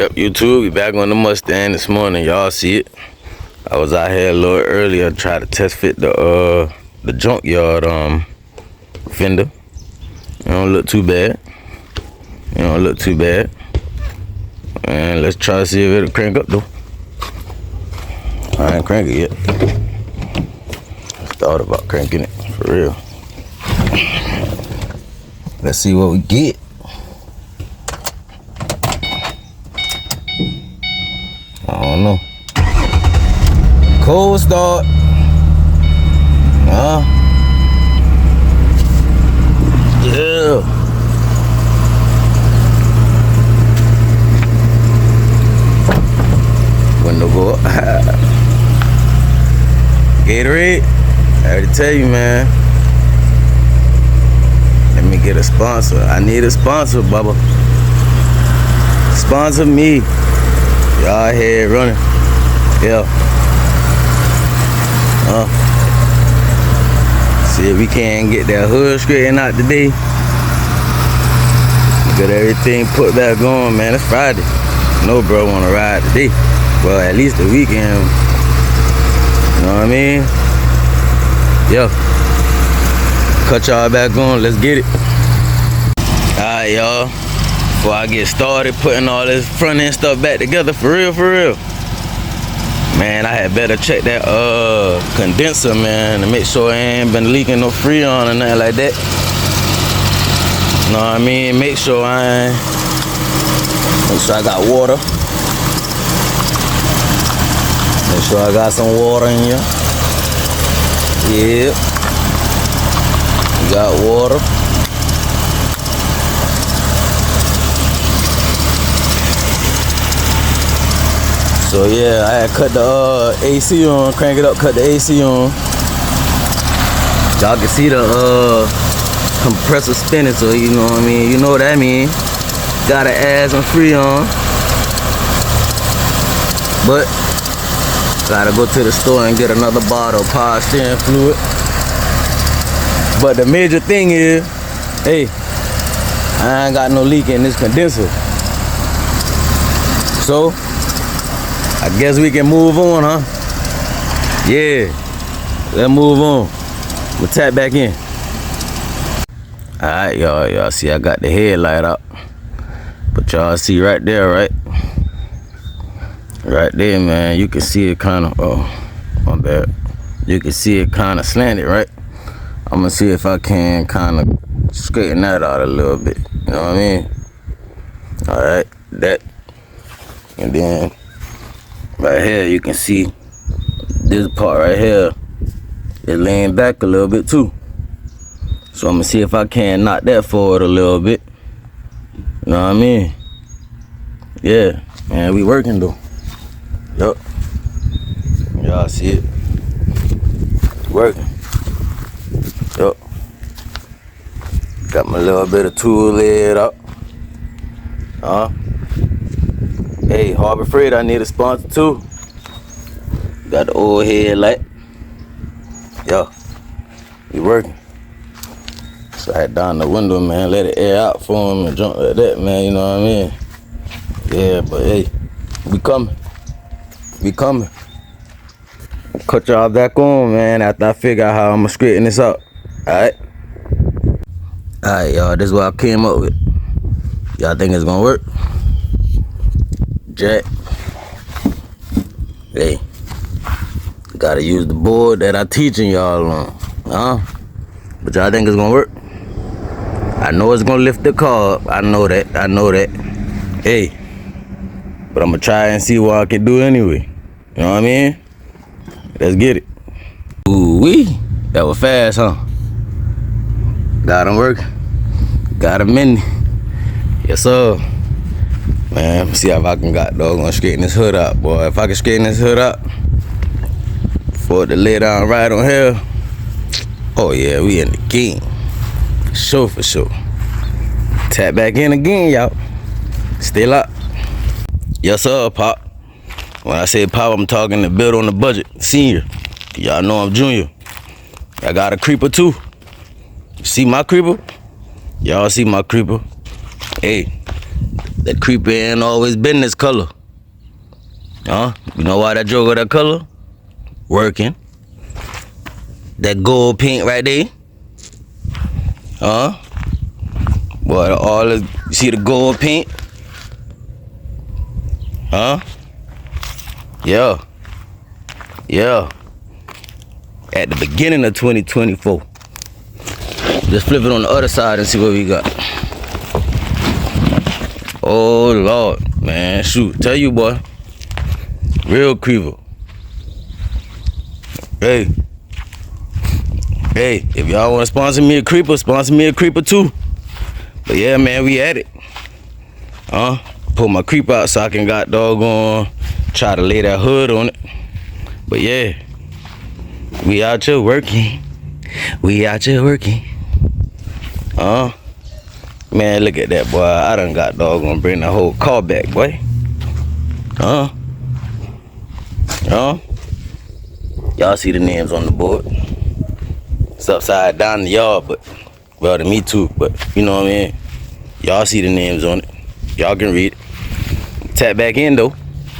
Yep, YouTube, we back on the Mustang this morning. Y'all see it. I was out here a little earlier trying to test fit the junkyard fender. It don't look too bad. And let's try to see if it'll crank up though. I ain't crank it yet. I thought about cranking it for real. Let's see what we get. I don't know. Cold start. Yeah. Window go up. Gatorade. I already tell you, man. Let me get a sponsor. I need a sponsor, Bubba. Sponsor me. Y'all here running. Yeah. See if we can get that hood straightened out today. Get everything put back on, man. It's Friday. No bro wanna ride today. Well, at least the weekend. You know what I mean? Yeah. Cut y'all back on. Let's get it. Alright, y'all. Before I get started putting all this front end stuff back together, for real. Man, I had better check that condenser, man, to make sure it ain't been leaking no Freon or nothing like that. You know what I mean? Make sure I got water. Make sure I got some water in here. Yep. Got water. So yeah, I had cut the AC on, crank it up, cut the AC on. Y'all can see the compressor spinning, so you know what I mean. You know what that mean. Gotta add some Freon. But gotta go to the store and get another bottle of power steering fluid. But the major thing is, hey, I ain't got no leak in this condenser. So I guess we can move on, huh? Yeah, let's move on. We'll tap back in. Alright, y'all see I got the headlight up. But y'all see right there, right? Right there, man, you can see it kind of, oh, my bad. You can see it kind of slanted, right? I'm gonna see if I can kind of straighten that out a little bit. You know what I mean? Alright, that. And then right here, you can see this part right here is laying back a little bit too. So I'm gonna see if I can knock that forward a little bit. You know what I mean? Yeah, man, we working though. Yup. Y'all see it? Working. Yup. Got my little bit of tool laid up. Hey, Harbor Freight, I need a sponsor too. Got the old headlight. Yo, we working. So I had down the window, man, let it air out for him and jump like that, man, you know what I mean? Yeah, but hey, we coming. Cut y'all back on, man, after I figure out how I'm gonna straighten this out. Alright, y'all, this is what I came up with. Y'all think it's gonna work? Jack. Hey, gotta use the board that I'm teaching y'all on, But y'all think it's gonna work? I know it's gonna lift the car up. I know that. Hey, but I'm gonna try and see what I can do anyway. You know what I mean? Let's get it. Ooh-wee, that was fast, huh? Got him working. Got him in. Yes, sir. Man, see if I can gonna straighten this hood up, boy. If I can straighten this hood up for it to lay down right on here. Oh yeah, we in the game. For sure. Tap back in again, y'all. Stay locked. Yes, sir, Pop. When I say Pop, I'm talking to build on the budget. Senior. Y'all know I'm junior. I got a creeper too. See my creeper? Y'all see my creeper? Hey, That creeper ain't always been this color. Huh? You know why that joker that color? Working. That gold paint right there. Huh? Boy, you see the gold paint? Huh? Yeah. Yeah. At the beginning of 2024. Just flip it on the other side and see what we got. Oh Lord, man, shoot, tell you boy. Real creeper. Hey, if y'all want to sponsor me a creeper too. But yeah, man, we at it. Pull my creeper out so I can got doggone try to lay that hood on it. But yeah, we out here working. Man, look at that, boy. I done got doggone bring the whole car back, boy. Y'all see the names on the board. It's upside down in the yard, but, well, to me too, but you know what I mean? Y'all see the names on it. Y'all can read it. Tap back in, though.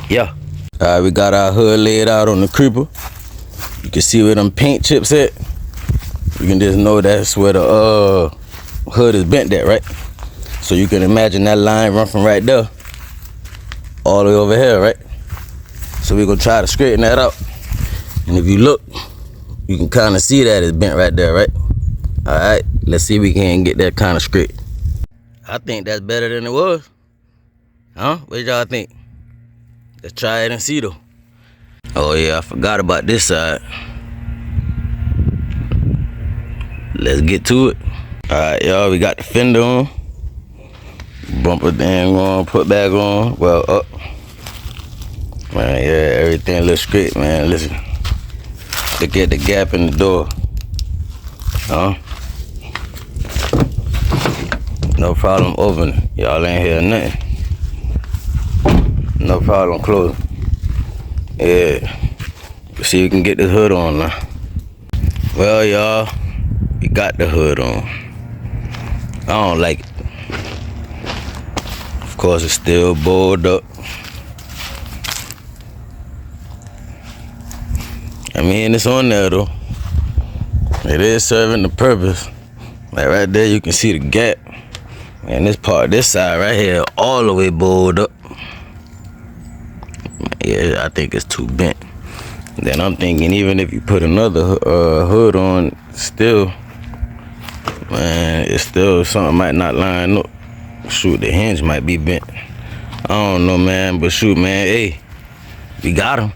Yeah. All right, we got our hood laid out on the creeper. You can see where them paint chips at. You can just know that's where the hood is bent at, right? So you can imagine that line run from right there all the way over here, right? So we're gonna try to straighten that out. And if you look, you can kind of see that it's bent right there, right? All right, let's see if we can get that kind of straight. I think that's better than it was. Huh? What y'all think? Let's try it and see though. Oh yeah, I forgot about this side. Let's get to it. All right, y'all, we got the fender on. Bumper thing on, put back on. Well, up. Man, yeah, everything looks straight, man. Listen. Look at the gap in the door. Huh? No problem opening. Y'all ain't hear nothing. No problem closing. Yeah. Let's see if we can get this hood on now. Well, y'all, we got the hood on. I don't like it. Of course, it's still bored up. I mean, it's on there though. It is serving the purpose. Like right there, you can see the gap. And this side right here, all the way bowled up. Yeah, I think it's too bent. Then I'm thinking even if you put another hood on, still, man, it's still something might not line up. Shoot, the hinge might be bent. I don't know, man, but shoot, man, hey, we got him.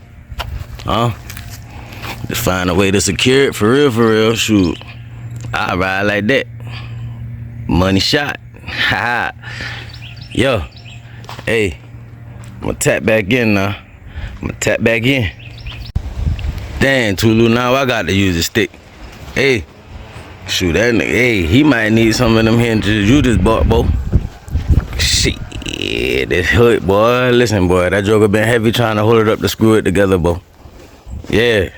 Huh? Just find a way to secure it, for real, shoot. I ride like that. Money shot. Ha ha. Yo, hey, I'm gonna tap back in now. Damn, Tulu, now I got to use a stick. Hey, shoot, that nigga, hey, he might need some of them hinges you just bought, boy. Shit, this hood, boy. Listen, boy, that joker been heavy trying to hold it up to screw it together, boy. Yeah.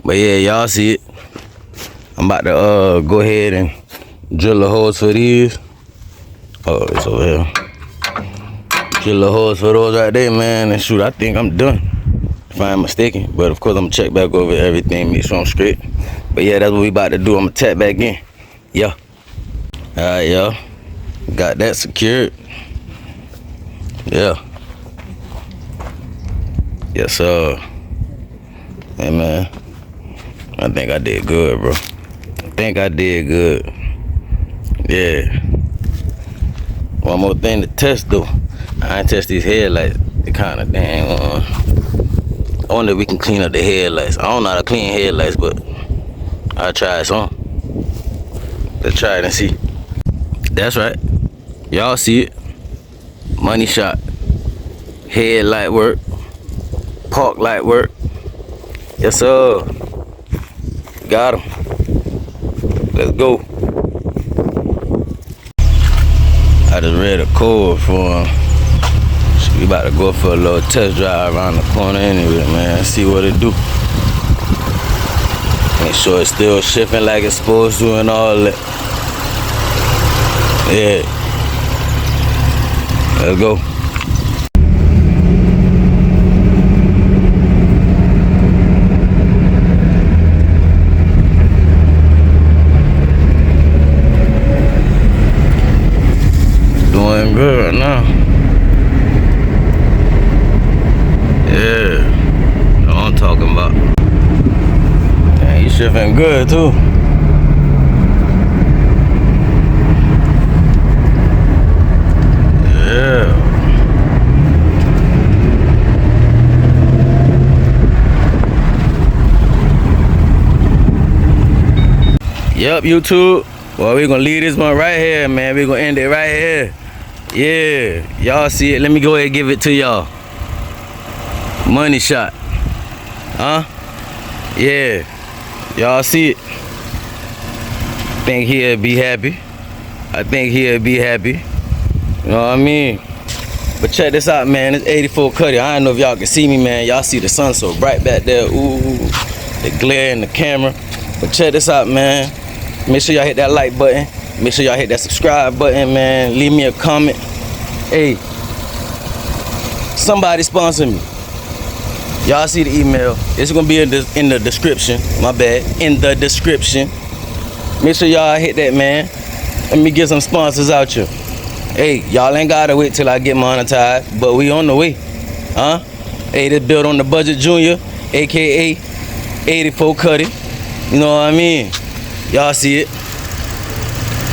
But yeah, y'all see it. I'm about to go ahead and drill the holes for these. Oh, it's over here. Drill the holes for those right there, man. And shoot, I think I'm done. If I ain't mistaken. But of course, I'm gonna check back over everything, make sure I'm straight. But yeah, that's what we about to do. I'm gonna tap back in. Yeah. Alright, y'all. Got that secured. Yeah. Yes, sir. Hey, man. I think I did good, bro. I think I did good. Yeah. One more thing to test, though. I ain't test these headlights. They kind of dang on. I wonder if we can clean up the headlights. I don't know how to clean headlights, but I'll try some. Let's try it and see. That's right. Y'all see it. Money shot. Headlight work. Park light work. Yes, sir. Got him. Let's go. I just read a code for him. So we about to go for a little test drive around the corner anyway, man. See what it do. Make sure it's still shifting like it's supposed to and all that. Yeah. Let's go. Doing good right now. Yeah, that's what I'm talking about. Man, you shifting good too. Yeah. Yep, YouTube. Well, we're gonna leave this one right here, man. We're gonna end it right here. Yeah, y'all see it. Let me go ahead and give it to y'all. Money shot. Huh? Yeah. Y'all see it. Think he'll be happy. I think he'll be happy. You know what I mean? But check this out, man. It's 84 Cuddy. I don't know if y'all can see me, man. Y'all see the sun so bright back there. Ooh, the glare in the camera. But check this out, man. Make sure y'all hit that like button. Make sure y'all hit that subscribe button, man. Leave me a comment. Hey, somebody sponsor me. Y'all see the email. It's gonna be in the description. My bad. In the description. Make sure y'all hit that, man. Let me get some sponsors out here. Hey, y'all ain't gotta wait till I get monetized, but we on the way. Huh? Hey, this built on the budget junior, aka 84 Cuddy. You know what I mean? Y'all see it.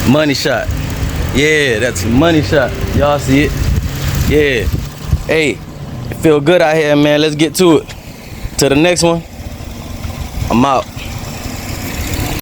Money shot. Yeah, that's money shot. Y'all see it. Yeah. Hey, it feel good out here, man. Let's get to it. To the next one. I'm out.